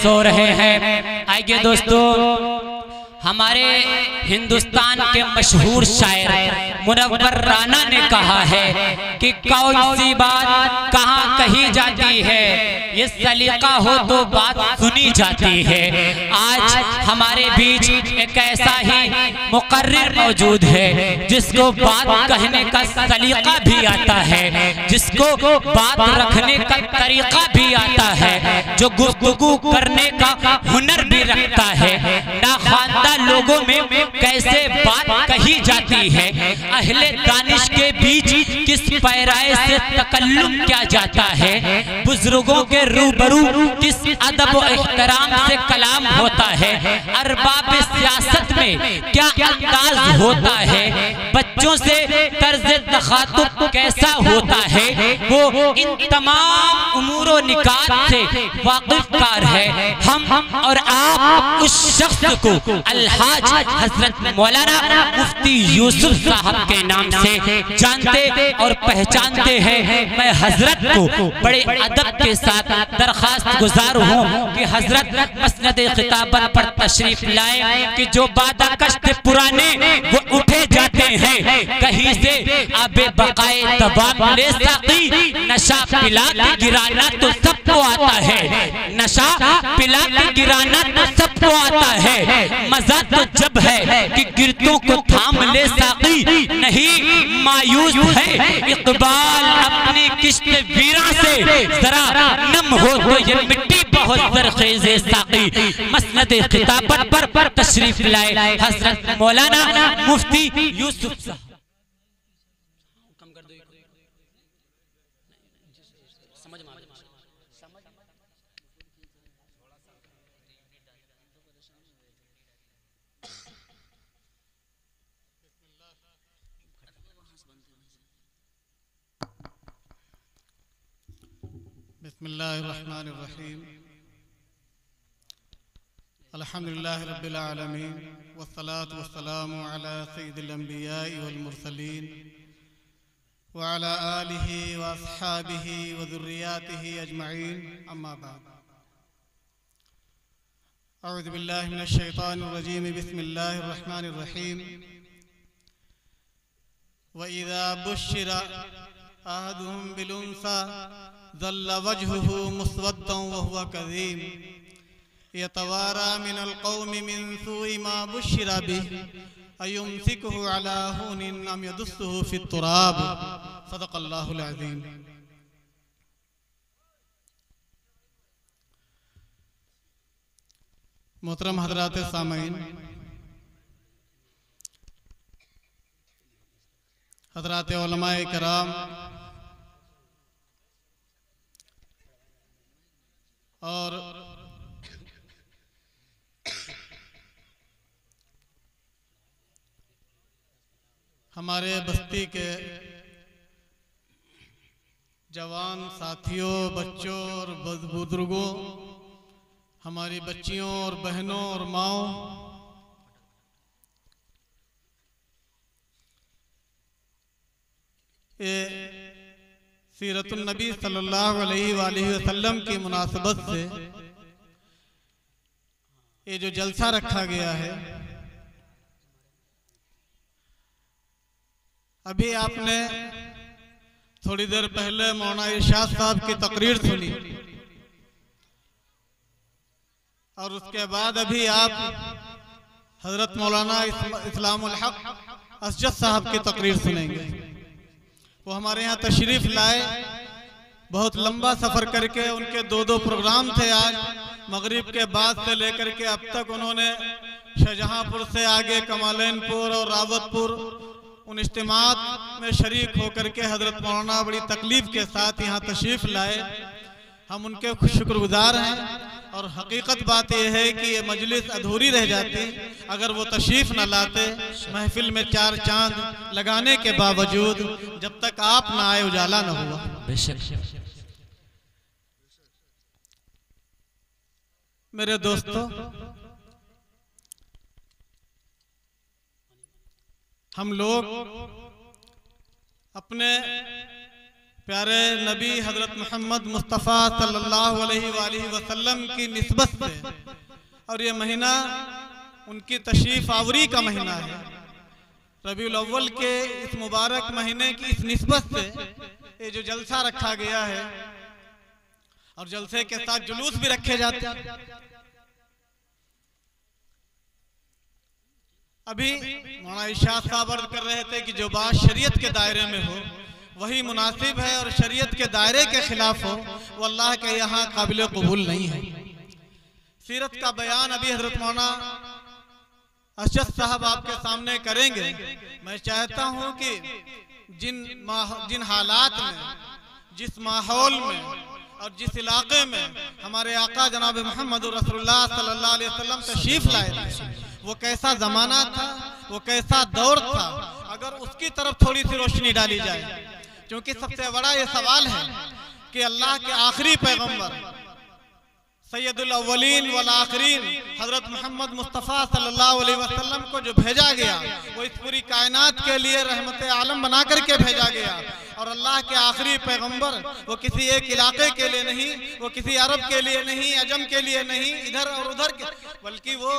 सो रहे हैं। आइए दोस्तों, हमारे हिंदुस्तान के मशहूर शायर मुनव्वर राना ने कहा है कि कौन सी बात कहाँ कही जाती है, ये सलीका हो तो बात सुनी जाती है। आज हमारे बीच एक ऐसा ही मुकर्रिर मौजूद है जिसको बात कहने का सलीका भी आता है, जिसको बात रखने का तरीका भी आता है, जो गुफ्तगू करने का हुनर भी रखता है। नाखानदा लोगों में कैसे बात कही जाती है, अहले दानिश के बीच किस पैराए से तकल्लुम किया जाता है, बुजुर्गों के रूबरू किस अदब और एहतराम से कलाम होता है, अरबाब सियासत में क्या अंदाज होता है, बच्चों से तर्ज तखातुब कैसा होता है, वो इन तमाम उमूरो निकात से वाकिफकार है। हम और आप उस शख्स को अलहाज हजरत मौलाना मुफ्ती यूसुफ साहब के नाम से जानते और पहचानते हैं। मैं हजरत को बड़े अदब के साथ दरखास्त गुजार हूँ कि हजरत मसनद खिताबत पर तशरीफ लाए कि जो बादा कश्त पुराने वो उठे जाते हैं, कहीं से आबे बकाए तबाम ले साकी, नशा पिला के गिराना तो सबको आता है, नशा पिला के गिराना तो सबको आता है, मजा तो जब है कि गिरतों को थाम ले साकी, नहीं मायूस है इकबाल अपनी किश्त वीरा से, जरा नम हो तो ये मिट्टी बहुत सरखेज़े साकी। मसनद खिताबत पर तशरीफ लाए हजरत मौलाना मुफ्ती यूसुफ साहब। बिस्मिल्लाहिर्रहमानिर्रहीम, अल्हम्दुलिल्लाहि रब्बिल आलमीन, वस्सलातु वस्सलामु अला सय्यिदिल अंबिया'i वल मुरसलीन व अला आलिहि व अस्हाबिहि व ज़ुर्रिय्यातिहि अजमईन, अम्मा बाद। अऊज़ु बिल्लाहि मिनश शैतानिर रजीम, बिस्मिल्लाहिर्रहमानिर्रहीम। व इज़ा बुश्शिरा अहदुहुम बिल उन्सा ज़ल्ला वजहुहु मुस्वद्दन व हुवा कज़ीम यतवारा मिनल क़ौमि मिन सूइ मा बुश्शिरा बिहि अयुमसिकुहु अला हुनिन अम यदुस्सुहु फित तुराब। सदक़ल्लाहुल अज़ीम। मोहतरम हज़रात सामईन, हज़रात उलमाए कराम और हमारे बस्ती के जवान साथियों, बच्चों और बुजुर्गों, हमारी बच्चियों और बहनों और माओं, ये सीरतुन नबी सल्लल्लाहु अलैहि वसल्लम की मुनासबत से ये जो जलसा रखा गया है, अभी आपने थोड़ी देर पहले मौलाना इरशाद साहब की तकरीर सुनी और उसके बाद अभी आप हजरत मौलाना इस्लामुल हक असजद साहब की तकरीर सुनेंगे। वो हमारे यहाँ तशरीफ लाए, बहुत लंबा सफ़र करके, उनके दो प्रोग्राम थे आज मगरिब के बाद से लेकर के अब तक। उन्होंने शाहजहांपुर से आगे कमालैनपुर और रावतपुर उन इज्तिमात में शरीक होकर के हजरत मौलाना बड़ी तकलीफ के साथ यहाँ तशरीफ लाए। हम उनके शुक्रगुजार हैं और हकीकत बात यह है कि ये मजलिस अधूरी रह जाती अगर वो तशरीफ न लाते। महफिल में चार चांद लगाने के बावजूद जब तक आप ना आए उजाला न हुआ। बेशक मेरे दोस्तों, हम लोग अपने प्यारे नबी हजरत मोहम्मद मुस्तफ़ा सल्लल्लाहु अलैहि वसल्लम की निस्बत से, और ये महीना उनकी तशरीफ आवरी का महीना है। रबीउल अव्वल के इस मुबारक महीने की इस निस्बत से ये जो जलसा रखा गया है, और जलसे के साथ जुलूस भी रखे जाते हैं। अभी मौलाना इरशाद साहब अर्ज कर रहे थे कि जो बात शरीयत के दायरे में हो वही मुनासिब है, और शरीयत के दायरे के खिलाफ हो वो अल्लाह के यहाँ काबिल कबूल नहीं है। सीरत का बयान अभी हजरत मौलाना अरशद साहब आपके सामने करेंगे। मैं चाहता हूँ कि जिन हालात में, जिस माहौल में और जिस इलाके में हमारे आका जनाब मोहम्मद रसूलुल्लाह सल्लल्लाहु अलैहि वसल्लम तशरीफ लाए थे, वो कैसा जमाना था, वो कैसा दौर था, अगर उसकी तरफ थोड़ी सी रोशनी डाली जाए। क्योंकि सबसे बड़ा ये सवाल है कि अल्लाह के आखिरी पैगंबर सैयदुल अव्वलीन वल आखिरीन हजरत मोहम्मद मुस्तफ़ा सल्लल्लाहु अलैहि वसल्लम को जो भेजा गया, वो इस पूरी कायनात के लिए रहमत आलम बना करके भेजा गया। और अल्लाह के आखिरी पैगंबर वो किसी एक इलाके के लिए नहीं, वो किसी अरब के लिए नहीं, अजम के लिए नहीं, इधर और उधर के, बल्कि वो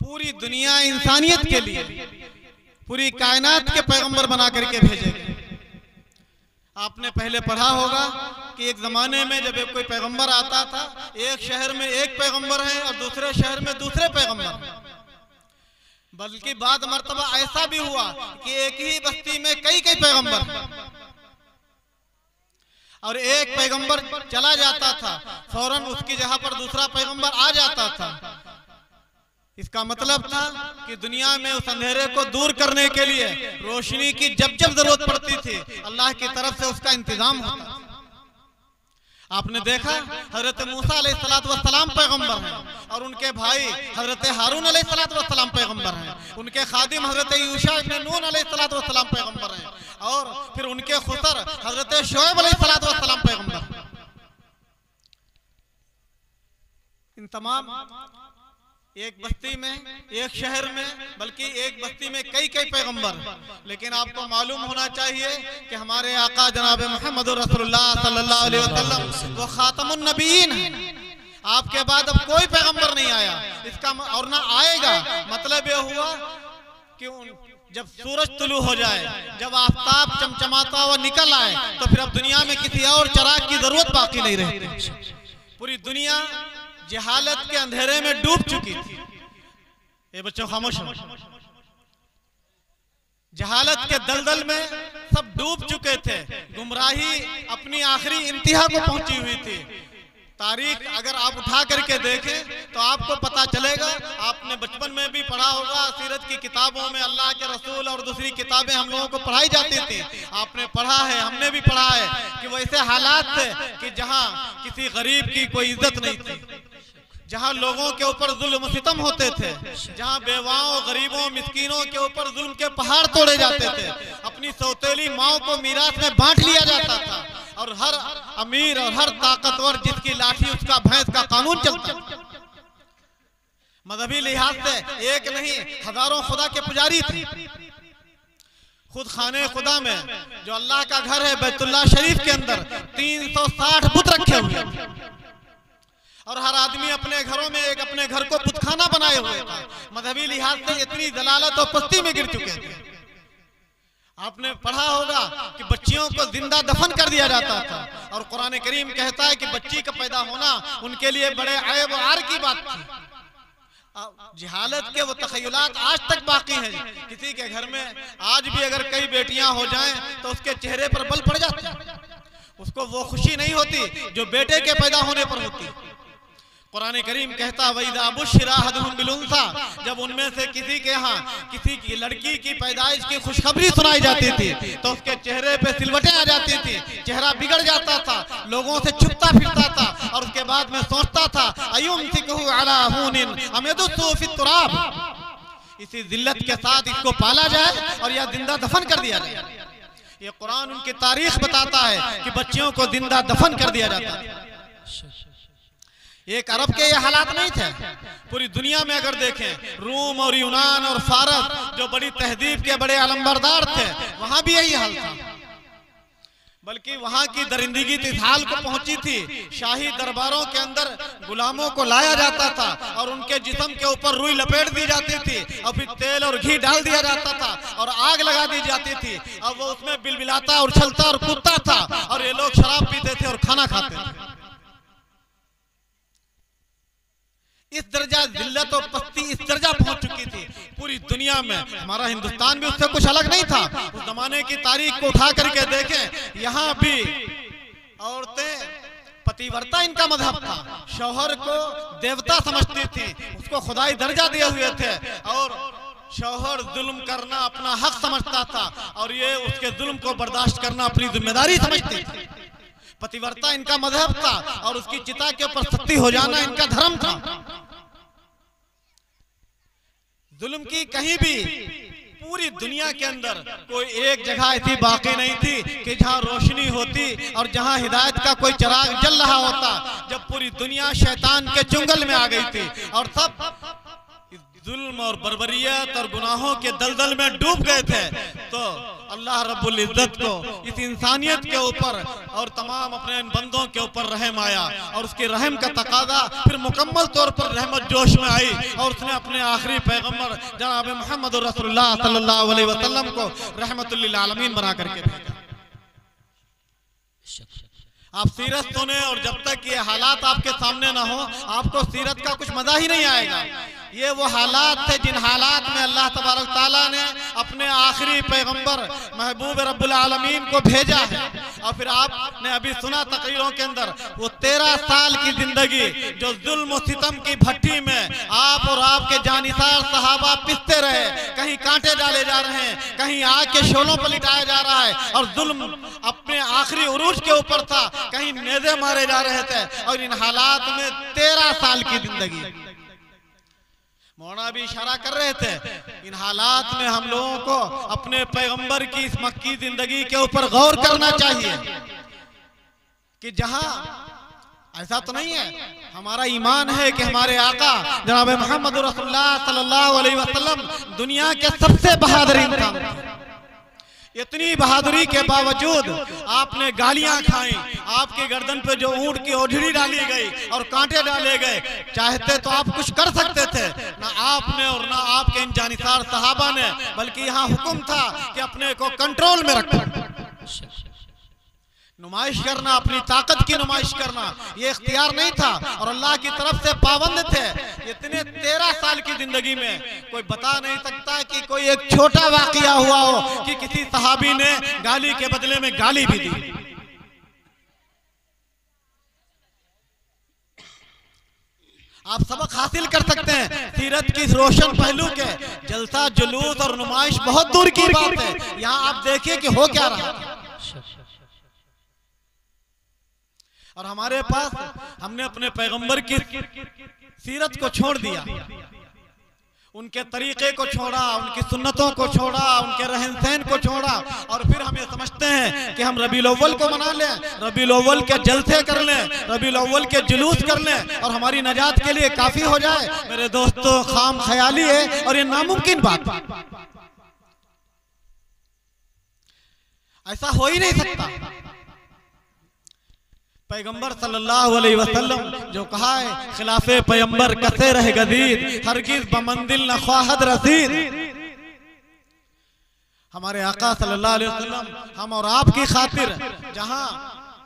पूरी दुनिया इंसानियत के लिए, पूरी कायनात के पैगंबर बना करके भेजे गए। आपने पहले पढ़ा होगा कि एक जमाने में जब कोई पैगंबर आता था, एक शहर में एक पैगंबर है और दूसरे शहर में दूसरे पैगंबर, बल्कि बाद मर्तबा ऐसा भी हुआ कि एक ही बस्ती में कई कई पैगंबर, और एक पैगंबर चला जाता था, फौरन उसकी जगह पर दूसरा पैगंबर आ जाता था। इसका मतलब था कि दुनिया में उस अंधेरे को दूर करने के लिए रोशनी की जब जब जरूरत पड़ती थी, अल्लाह की तरफ से उसका इंतजाम होता था। आपने देखा हजरत मूसा अलैहिस्सलाम पैगंबर हैं, और उनके भाई हजरत हारून अलैहिस्सलाम पैगंबर हैं, उनके खादिम हजरत यूशा इब्न नून अलैहिस्सलाम पैगंबर हैं, और फिर उनके खुसर हजरत शुएब अलैहिस्सलाम पैगंबर। इन तमाम एक बस्ती में, एक शहर में, बल्कि एक बस्ती में कई कई पैगंबर। लेकिन आपको मालूम होना चाहिए कि हमारे आका जनाब मोहम्मद रसूलुल्लाह सल्लल्लाहु अलैहि वसल्लम वो खातमुन नबीयीन हैं। आपके बाद अब कोई पैगंबर नहीं आया, इसका और ना आएगा। मतलब ये हुआ कि जब सूरज तुलू हो जाए, जब आफताब चमचमाता हुआ निकल आए, तो फिर अब दुनिया में किसी और चिराग की जरूरत बाकी नहीं रहती। पूरी दुनिया जहालत के अंधेरे में डूब चुकी थी। ये बच्चों खामोश हो, जहालत के दलदल में सब डूब चुके थे। गुमराही अपनी आखिरी इंतहा को पहुंची हुई थी। तारीख अगर आप उठा करके देखें तो आपको पता चलेगा, आपने बचपन में भी पढ़ा होगा, सीरत की किताबों में अल्लाह के रसूल और दूसरी किताबें हम लोगों को पढ़ाई जाती थी। आपने पढ़ा है, हमने भी पढ़ा है कि वैसे हालात थे कि जहां किसी गरीब की कोई इज्जत नहीं थी, जहां लोगों के ऊपर जुल्म सितम होते थे, जहां बेवाओं, गरीबों, मिस्कीनों के ऊपर जुल्म के पहाड़ तोड़े जाते थे, अपनी सौतेली माओ को मीरास में बांट लिया जाता था, और हर अमीर और हर ताकतवर जिसकी लाठी उसका भैंस का कानून चलता। मजहबी लिहाज से एक नहीं हजारों खुदा के पुजारी थे। खुद खाने खुदा में जो अल्लाह का घर है बैतुल्लाह शरीफ के अंदर 360 बुत रखे हुए, और हर आदमी अपने घरों में एक अपने घर को बुतखाना बनाए हुए था। मजहबी लिहाज से इतनी दलालत और पस्ती में गिर चुके थे। आपने पढ़ा होगा कि बच्चियों को जिंदा दफन कर दिया जाता था, और कुरान करीम कहता है कि बच्ची का पैदा होना उनके लिए बड़े ऐब आर की बात थी। जहालत के वो तखय्युलात आज तक बाकी हैं। किसी के घर में आज भी अगर कई बेटियां हो जाएं तो उसके चेहरे पर बल पड़ जाता है, उसको वो खुशी नहीं होती जो बेटे के पैदा होने पर होती। कुरान करीम कहता है वइज़ा बुश्शिरा अहदुहुम बिलुन्सा, जब उनमें से किसी के यहाँ किसी की लड़की की पैदाइश की खुशखबरी सुनाई जाती थी तो उसके चेहरे पे सिलवटें आ जाती थी, चेहरा बिगड़ जाता था, लोगों से छुपता फिरता था, और उसके बाद में सोचता था अयुमसिकुहु अला हुनिन अम यदुस्सु फित तुराब, इसी जिल्लत के साथ इसको पाला जाए और या जिंदा दफन कर दिया जाए। ये कुरान उनकी तारीख बताता है कि बच्चियों को जिंदा दफन कर दिया जाता है। एक अरब के ये हालात नहीं थे, पूरी दुनिया में अगर देखें, रूम और यूनान और फारस जो बड़ी तहजीब के बड़े अलंबरदार थे, वहां भी यही हाल था। बल्कि वहाँ की दरिंदगी इस हाल को पहुंची थी। शाही दरबारों के अंदर गुलामों को लाया जाता था और उनके जिस्म के ऊपर रुई लपेट दी जाती थी और फिर तेल और घी डाल दिया जाता था और आग लगा दी जाती थी। अब वो उसमें बिलबिलाता और उछलता और कूदता था और ये लोग शराब पीते थे और खाना खाते थे। इस दर्जा जिल्लत और पस्ती इस दर्जा पहुंच चुकी थी पूरी दुनिया में। हमारा हिंदुस्तान भी उससे कुछ अलग नहीं था। उस जमाने की तारीख को उठा करके देखें, यहाँ भी औरतें पतिव्रता इनका मजहब था। शौहर को देवता समझती थी, उसको खुदाई दर्जा दिए हुए थे और शौहर जुल्म करना अपना हक समझता था और ये उसके जुल्म को बर्दाश्त करना अपनी जिम्मेदारी समझती थी। पतिव्रता इनका मजहब था और उसकी चिता के ऊपर सती हो जाना इनका धर्म था। जुल्म की कहीं भी पूरी दुनिया के अंदर कोई एक जगह ऐसी बाकी नहीं थी कि जहां रोशनी होती और जहां हिदायत का कोई चिराग जल रहा होता। जब पूरी दुनिया शैतान के चुंगल में आ गई थी और सब जुल्म और बर्बरियत और गुनाहों के दलदल में डूब गए थे, तो अल्लाह रब्बुल इज्जत को इस इंसानियत के ऊपर और तमाम अपने इन बंदों के ऊपर रहम आया और उसके रहम का तकादा फिर मुकम्मल तौर पर रहमत जोश में आई और उसने अपने आखिरी पैगंबर जनाब मोहम्मद रसूलुल्लाह सल्लल्लाहु अलैहि वसल्लम को रहमतुल लिल आलमीन बना करके भेजा। आप सीरत सुने और जब तक ये हालात आपके सामने ना हो आपको सीरत का कुछ मजा ही नहीं आएगा। ये वो हालात थे जिन हालात में अल्लाह तबारक ताला ने अपने आखिरी पैगंबर महबूब रब्बुल आलमीन को भेजा है। और फिर आपने अभी सुना तकरीरों के अंदर वो 13 साल की जिंदगी जो जुल्म और सितम की भट्टी में आप और आपके जानिसार सहाबा पिसते रहे, कहीं कांटे डाले जा रहे हैं, कहीं आग के शोलों पर लिटाया जा रहा है और जुल्म अपने आखिरी उरूज के ऊपर था, कहीं नेज़े मारे जा रहे थे और इन हालात में 13 साल की जिंदगी। मौलाना भी इशारा कर रहे थे, इन हालात में हम लोगों को अपने पैगंबर की इस मक्की जिंदगी के ऊपर गौर करना चाहिए कि जहां ऐसा तो नहीं है, हमारा ईमान है कि हमारे आका जनाब मोहम्मद रसूलुल्लाह सल्लल्लाहु अलैहि वसल्लम दुनिया के सबसे बहादुर इंसान थे। इतनी बहादुरी के बावजूद आपने गालियां खाई, आपके गर्दन पे जो ऊंट की ओढ़नी डाली गई और कांटे डाले गए, चाहते तो आप कुछ कर सकते थे, ना आपने और ना आपके इन जानिसार सहाबा ने, बल्कि यहाँ हुक्म था कि अपने को कंट्रोल में रखो। नुमाइश करना, अपनी ताकत की नुमाइश करना ये इख्तियार नहीं था और अल्लाह की तरफ से पाबंद थे। इतने 13 साल की जिंदगी में कोई बता नहीं सकता कि कोई एक छोटा वाकया हुआ हो कि किसी सहाबी ने गाली के बदले में गाली भी दी। आप सबक हासिल कर सकते हैं सीरत की रोशन पहलू के। जलसा जुलूस और नुमाइश बहुत दूर की बात है, यहाँ आप देखिए कि हो क्या रहा है। और हमारे पास हमने अपने पैगंबर की सीरत को छोड़ दिया, उनके तरीके को छोड़ा, उनकी सुन्नतों को छोड़ा, उनके रहन सहन को छोड़ा और फिर हम ये समझते हैं कि हम रबीउल अव्वल को मना लें, रबीउल अव्वल के जलसे कर लें, रबीउल अव्वल के जुलूस कर लें और हमारी नजात के लिए काफी हो जाए। मेरे दोस्तों, खाम ख्याली है और ये नामुमकिन बात, ऐसा हो ही नहीं सकता। पैगंबर सल्लल्लाहु अलैहि वसल्लम जो कहा है, खिलाफे पैगंबर कसे रह गदीर हरगिज बमंदिल न ख्वाहद रसीद। हमारे आका सल्लल्लाहु अलैहि वसल्लम हम और आपकी खातिर जहां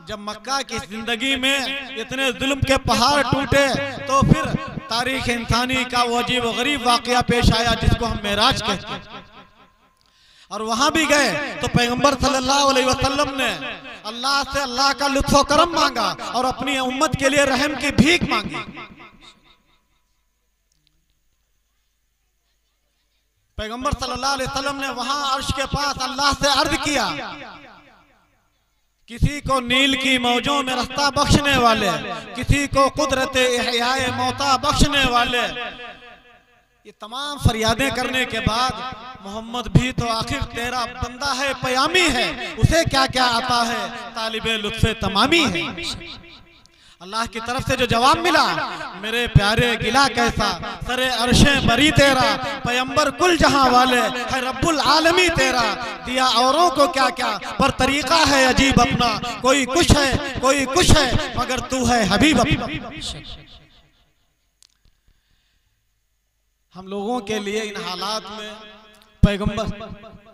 जब मक्का की जिंदगी में इतने जुल्म के पहाड़ टूटे तो फिर तारीख इंसानी का वो अजीब व गरीब वाकया पेश आया जिसको हम मेराज कहते हैं। और वहां भी गए तो पैगंबर सल्लल्लाहु अलैहि वसल्लम ने अल्लाह से अल्लाह का लुत्फ़ करम मांगा और अपनी उम्मत के लिए रहम की भीख मांगी। पैगंबर सल्लल्लाहु अलैहि वसल्लम ने वहां अर्श के पास अल्लाह से अर्ज किया, किसी को नील की मौजों में रास्ता बख्शने वाले, किसी को कुदरत इहयाए मौता बख्शने वाले। ये तमाम फरियादें करने के बाद मोहम्मद भी तो आखिर तेरा बंदा है, पयामी है, उसे क्या क्या आता है, तालिबे लुत्फ़े तमामी है। अल्लाह की तरफ से जो जवाब मिला, मेरे प्यारे गिला कैसा, सरे अर्शे बरी तेरा, पैगंबर कुल जहां वाले है रब्बुल आलमी तेरा, दिया औरों को क्या क्या पर तरीका है अजीब अपना, कोई कुछ है कोई कुछ है मगर तू है हबीब अपना। हम लोगों के लिए इन हालात में पैगंबर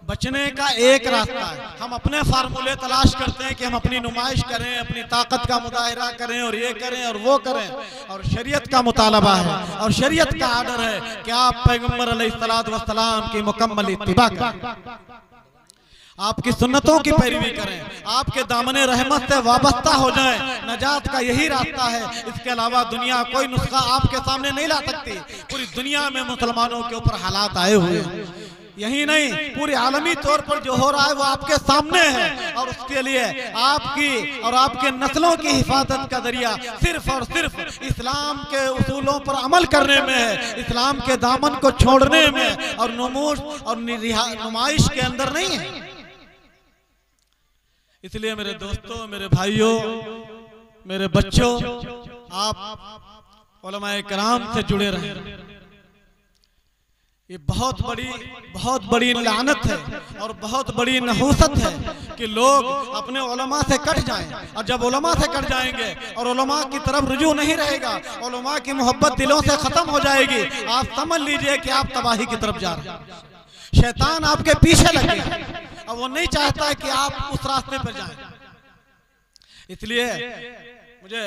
बचने का एक रास्ता है। हम अपने फार्मूले तलाश करते हैं कि हम अपनी नुमाइश करें, अपनी ताकत का मुजाहिरा करें और ये करें और वो करें, और शरीयत का मुतालबा है और शरीयत का आर्डर है कि आप पैगंबर अलैहिस्सलातु वस्सलाम की मुकम्मल इत्तिबा करें, आपकी सुन्नतों की पैरवी करें, आपके दामने रहमत से वाबस्ता हो जाएं। नजात का यही रास्ता है, इसके अलावा दुनिया कोई नुस्खा आपके सामने नहीं ला सकती। पूरी दुनिया में मुसलमानों के ऊपर हालात आए हुए हैं, यही नहीं पूरे आलमी तौर पर जो हो रहा है वो आपके सामने है, और उसके लिए आपकी और आपके नस्लों की हिफाजत का जरिया सिर्फ और सिर्फ इस्लाम के उसूलों पर अमल करने में है, इस्लाम के दामन को छोड़ने में और नमूश और नुमाइश के अंदर नहीं है। इसलिए मेरे दोस्तों, मेरे भाइयों, मेरे बच्चों, आप उलमाए किराम से जुड़े रहें। ये बहुत बड़ी लानत है और बहुत बड़ी नहूसत है कि लोग अपने उलमा से कट जाएं, और जब उलमा से कट जाएंगे और उलमा की तरफ रुजू नहीं रहेगा, उलमा की मोहब्बत दिलों से खत्म हो जाएगी, आप समझ लीजिए कि आप तबाही की तरफ जा रहे हैं। शैतान आपके पीछे लगेगा और वो नहीं चाहता है कि आप उस रास्ते पर जाएं। इसलिए मुझे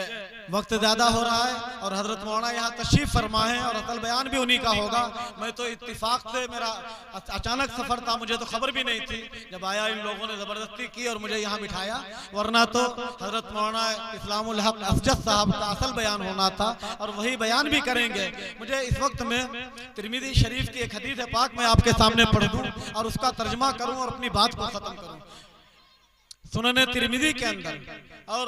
वक्त ज्यादा हो रहा है और हजरत मौलाना यहाँ तशरीफ फरमा है और असल बयान भी उन्हीं का होगा। मैं तो इत्तिफाक से, मेरा अचानक सफर था, मुझे तो खबर भी नहीं थी, जब आया इन लोगों ने जबरदस्ती की और मुझे यहाँ बिठाया, वरना तो हजरत मौलाना इस्लामुल हक अफजद साहब का असल बयान होना था और वही बयान भी करेंगे। मुझे इस वक्त में तिरमिज़ी शरीफ की एक हदीस पाक मैं आपके सामने पढ़ दूं और उसका तर्जमा करूं और अपनी बात को खत्म करूं। सुनन तिरमिज़ी के अंदर और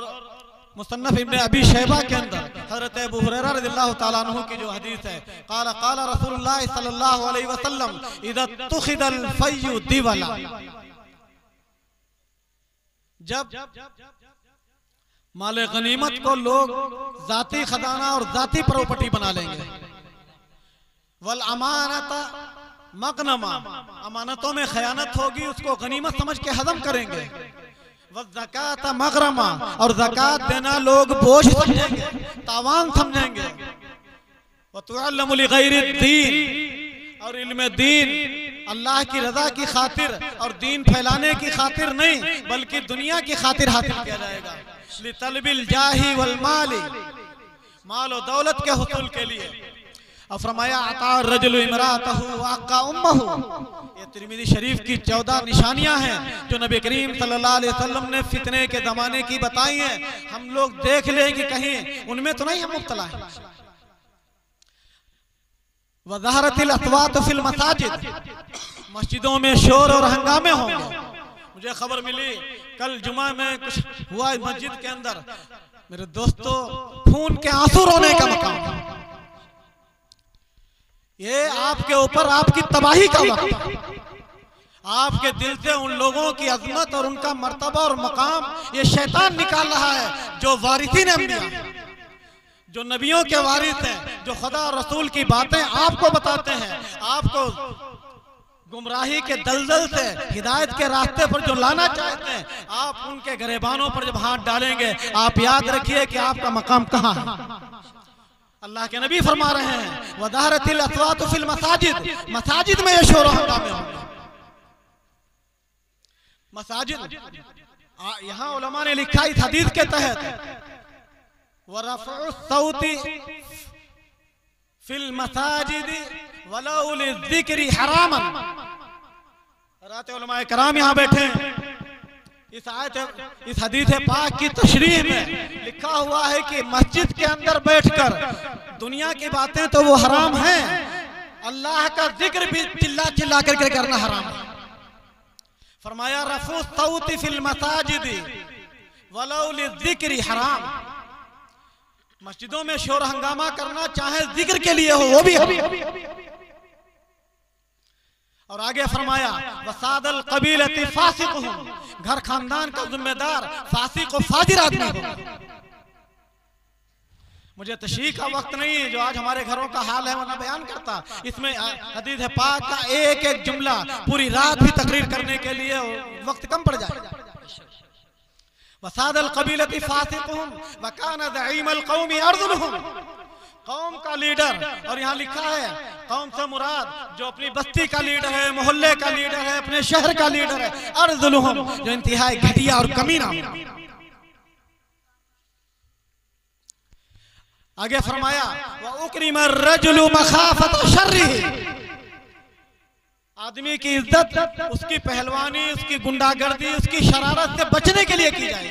मुसन्नफ इब्ने अबी शैबा के अंदर हज़रत अबू हुरैरा रज़ियल्लाहु ताला अन्हु की जो हदीस है, क़ाला क़ाला रसूलुल्लाह सल्लल्लाहु अलैहि वसल्लम इज़ा तुख़िदल फ़य्यु दिवला, जब माले गनीमत को लोग जाती खजाना और जाती प्रॉपर्टी बना लेंगे, वल अमानता मग़नमा, अमानतों में खयानत होगी, उसको गनीमत समझ के हजम करेंगे, ज़कात मग़रमा, और ज़कात देना लोग बोझ समझेंगे, तावान समझेंगे, वतुअल्लमु लिग़ैरिद्दीन, और इल्म दीन अल्लाह की रजा की खातिर और दीन फैलाने की खातिर नहीं बल्कि दुनिया की खातिर हासिल किया जाएगा। लितलबिल जाही वल माली, माल और दौलत के हुसूल के लिए। और फरमाया अता रजुल इमरातहु वाक़ा उम्महु, ये तिरमिज़ी शरीफ की 14 निशानियां हैं जो नबी करीम सल्लल्लाहु अलैहि वसल्लम ने फितने के ज़माने की बताई हैं। हम लोग देख लें कि कहीं उनमें तो नहीं हम मुब्तला हैं। वज़हरतिल अस्वात फिल मसाजिद, मस्जिदों में शोर और हंगामे होंगे। मुझे खबर मिली कल जुमा में कुछ हुआ मस्जिद के अंदर, मेरे दोस्तों खून के आंसू रोने का मकाम, ये आपके ऊपर आपकी तबाही का वक्त, आपके दिल से उन लोगों की अजमत और उनका मर्तबा और मकाम ये शैतान निकाल रहा है जो वारिसीन अंबिया, जो नबियों के वारिस हैं, जो खुदा और रसूल की बातें आपको बताते हैं, आपको गुमराही के दलदल से हिदायत के रास्ते पर जो लाना चाहते हैं, आप उनके गरेबानों पर जब हाथ डालेंगे, आप याद रखिए कि आपका मकाम कहाँ है। अल्लाह के नबी फरमा रहे हैं वज़हरतिल अस्वात फिल मसाजिद, मसाजिद में ये शोर हंगामे होंगे। मसाजिद, यहाँ उलमा ने लिखा इस हदीस के तहत वरफ़उ सौती फिल मसाजिद वलौ लिज़िक्रि हरामन। रात उलमा कराम यहाँ बैठे हैं, इस आयत इस हदीस पाक की तशरीह में लिखा हुआ है कि मस्जिद के अंदर बैठकर दुनिया की बातें तो वो हराम हैं, अल्लाह का जिक्र भी चिल्ला चिल्ला करके करना हराम है। फरमाया रफ़उ सौती फिल मसाजिद वलौ लिज़िक्रि हराम, मस्जिदों में शोर हंगामा करना चाहे जिक्र के लिए हो वो भी हराम। और आगे फरमाया वसादल कबीलती फासिकुहुम, घर खानदान का जिम्मेदार फासिक और फाजिर आदमी होगा। मुझे तशरीह का वक्त नहीं है जो आज हमारे घरों का हाल है वरना बयान करता। इसमें हदीस पाक का एक एक जुमला पूरी रात भी तकरीर करने के लिए वक्त कम पड़ जाए। वसादल कबीलती फासिकुहुम व काना ज़ईमल कौमी अर्जुलहुम, कौम का लीडर, और यहाँ लिखा है कौम से मुराद जो अपनी बस्ती का लीडर है, मोहल्ले का लीडर है, अपने शहर का लीडर है, अर्जुलहुम जो इंतहाई घटिया और कमीना। आगे फरमाया व उकरिम अर्रजुलु मखाफत शर्रिही, आदमी की इज्जत उसकी पहलवानी, उसकी गुंडागर्दी, उसकी शरारत से बचने के लिए की जाएगी,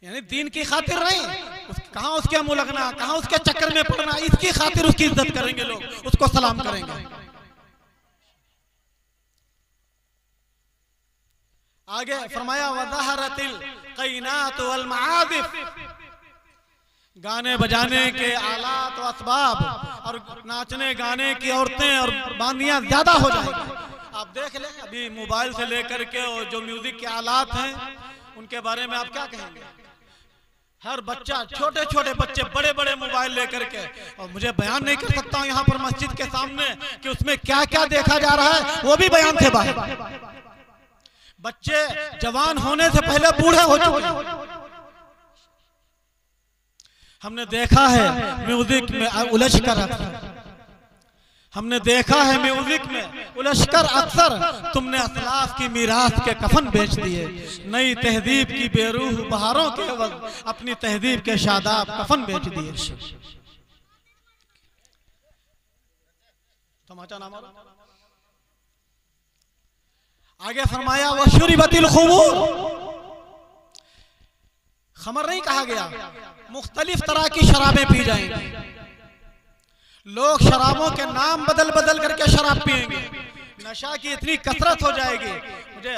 यानी दीन की खातिर नहीं। कहां उसके मुंह लगना, कहां उसके चक्कर में पड़ना, इसकी खातिर उसकी इज्जत करेंगे लोग, उसको सलाम करेंगे। आगे फरमाया वज़हरतिल क़ैनात वल मआज़िफ, गाने बजाने के आलात व असबाब और नाचने गाने की औरतें और बांदियां ज्यादा हो जाएंगी। आप देख लें अभी मोबाइल से लेकर के और जो म्यूजिक के आलात हैं उनके बारे में आप क्या कहेंगे। हर बच्चा, छोटे छोटे बच्चे बड़े बड़े मोबाइल लेकर के, और मुझे बयान नहीं कर सकता हूं यहाँ पर मस्जिद के सामने कि उसमें क्या क्या देखा जा रहा है, वो भी बयान से बाहर। बच्चे जवान होने से पहले बूढ़े हो चुके हैं। हमने देखा है म्यूजिक में उलझकर अक्सर, हमने देखा है म्यूजिक में उलझकर अक्सर तुमने असलाफ की मीरास के कफन बेच दिए, नई तहजीब की बेरूह बहारों के वक्त अपनी तहजीब के शादाब कफन बेच दिए। तमाचा नाम आगे फरमाया वह शुरिबतिल खुमूर, खमर नहीं कहा गया, मुख्तलिफ तरह की शराबें पी जाएंगी। लोग शराबों के नाम बदल बदल करके शराब पिएंगे, नशा की इतनी कसरत हो जाएगी। मुझे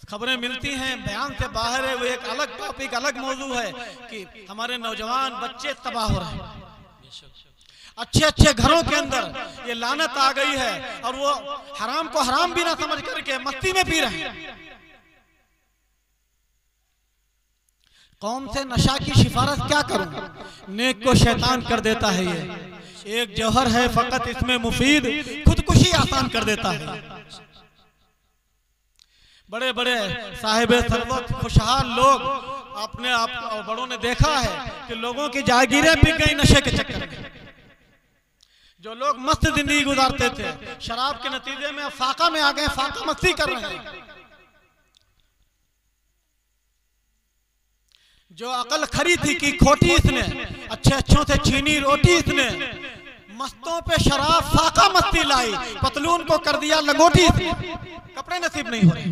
खबरें मिलती हैं, बयान से बाहर है, वो एक अलग टॉपिक, अलग मौजू है कि हमारे नौजवान बच्चे तबाह हो रहे हैं। अच्छे अच्छे घरों के अंदर ये लानत आ गई है और वो हराम को हराम भी ना समझ करके मस्ती में पी रहे हैं। कौम से नशा की सिफारिश क्या करूं, नेक को शैतान कर देता है। ये एक जौहर है फकत इसमें मुफीद, खुदकुशी आसान कर देता है। बड़े बड़े साहिब सरवत खुशहाल लोग अपने आप और बड़ों ने देखा है कि लोगों की जागीरें बिक गई नशे के चक्कर में। जो लोग मस्त जिंदगी गुजारते थे शराब के नतीजे में फाका में आ गए, फाका मस्ती कर रहे हैं। जो अकल खरी थी कि खोटी इसने, अच्छे अच्छों से छीनी रोटी इसने, मस्तों पे शराब फाका मस्ती लाई, पतलून को कर दिया लंगोटी, कपड़े नसीब नहीं हो रहे।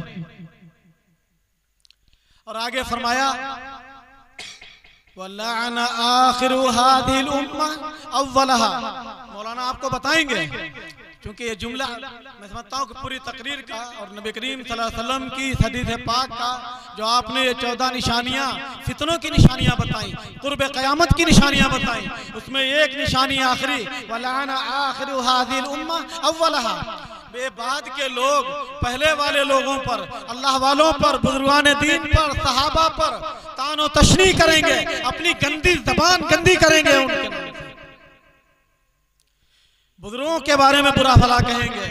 और आगे फरमाया वल्लाअन आखिरु हादिल उम्मा अव्वलहा। मौलाना आपको बताएंगे क्योंकि ये जुमला मैं समझता हूँ कि पूरी तकरीर का और नबी करीम सल्लल्लाहु अलैहि वसल्लम की हदीस पाक का जो आपने ये 14 निशानियाँ फितनों की निशानियाँ बताई, कुर्ब क़यामत की निशानियाँ बताई, उसमें एक निशानी आखिरी वल्लाअन आखिरु हादिल उम्मा अव्वलहा। बाद के लोग पहले वाले लोगों पर, अल्लाह वालों पर, बुजुर्गान दीन पर, सहाबा पर तानो तशनी करेंगे, अपनी गंदी जबान गंदी करेंगे, उनके बुजुर्गों के बारे में बुरा भला कहेंगे,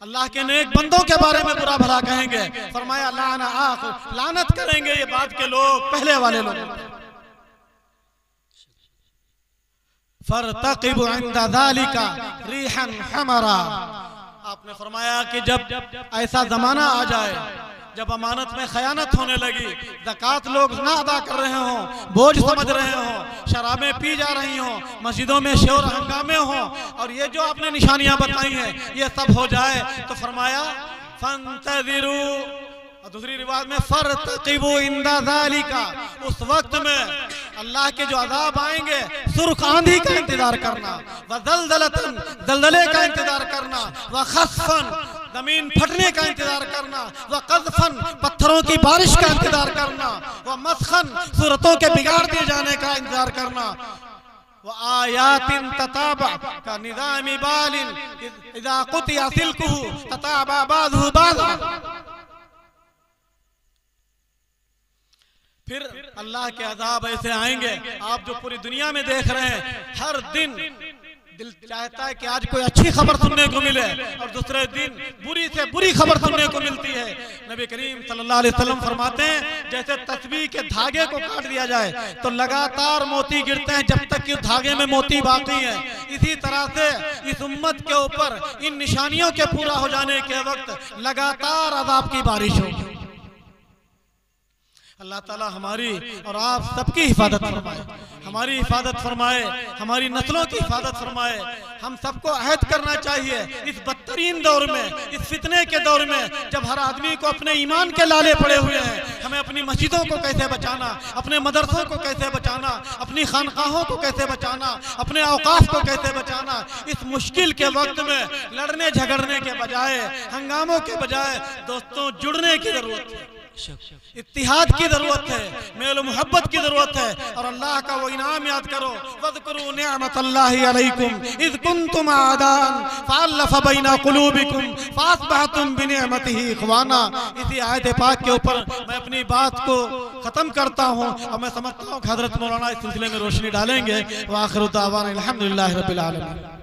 अल्लाह के नेक बंदों के बारे में बुरा भला कहेंगे। फरमाया लानत करेंगे ये बाद के लोग पहले वाले लोग। फरतक़िब इंदा ज़ालिका रिहन हमरा। आपने फरमाया कि जब ऐसा जमाना आ जाए जब अमानत में खयानत होने लगी, ज़कात लोग ना अदा कर रहे हों, बोझ समझ रहे हों, शराबें पी जा रही हों, मस्जिदों में शोर हंगामे हों, और ये जो आपने निशानियां बताई हैं ये सब हो जाए तो फरमाया फंतज़िरू, दूसरी रिवायत में फरतक़िबू इंदा ज़ालिका, उस वक्त में अल्लाह के जो अज़ाब आएंगे सुर्ख आंधी का इंतजार करना, व ज़लज़लतन ज़लज़ले का इंतजार करना, व खस्फन जमीन फटने का इंतजार करना, व क़ज़फ़न पत्थरों की बारिश का इंतजार करना, व मस्खन सूरतों के बिगाड़ दिए जाने का इंतजार करना, व आयातिन तताबा का निज़ामी बालिन इज़ा क़ुतिया सिल्कुहु तताबा बाज़ुहु बाज़ा। फिर अल्लाह के अजाब ऐसे आएंगे आप जो पूरी दुनिया में देख रहे हैं, हर दिन दिल चाहता है कि आज कोई अच्छी खबर सुनने को मिले और दूसरे दिन बुरी से बुरी खबर सुनने को मिलती है। नबी करीम सल्लल्लाहु अलैहि वसल्लम फरमाते हैं जैसे तस्बीह के धागे को काट दिया जाए तो लगातार मोती गिरते हैं जब तक कि धागे में मोती बाकी है, इसी तरह से इस उम्मत के ऊपर इन निशानियों के पूरा हो जाने के वक्त लगातार अज़ाब की बारिश होगी। अल्लाह ताला हमारी और आप सबकी हिफाजत फरमाए, हमारी हिफाजत फरमाए, हमारी नस्लों की हिफाजत फरमाए। हम सबको अहद करना चाहिए इस बदतरीन दौर में, इस फितने के दौर में जब हर आदमी को अपने ईमान के लाले पड़े हुए हैं, हमें अपनी मस्जिदों को कैसे बचाना, अपने मदरसों को कैसे बचाना, अपनी खानकाहों को कैसे बचाना, अपने औकाफ को कैसे बचाना। इस मुश्किल के वक्त में लड़ने झगड़ने के बजाय, हंगामों के बजाय दोस्तों जुड़ने की जरूरत है, इत्तिहाद की जरूरत है, मेल मोहब्बत की जरूरत है और अल्लाह का वो इनाम याद करो। वज़कुरू निअमतल्लाहि अलैकुम इज़ कुंतुम आदान फ़अल्लफ़ बैना क़ुलूबिकुम फ़अस्बहतुम बिनिअमतिही इख़वाना। इसी आयत पाक के ऊपर मैं अपनी बात को ख़त्म करता हूँ और मैं समझता हूँ कि हज़रत मौलाना इस सिलसिले में रोशनी डालेंगे। व आख़िरु दावाना अल्हम्दुलिल्लाहि रब्बिल आलमीन।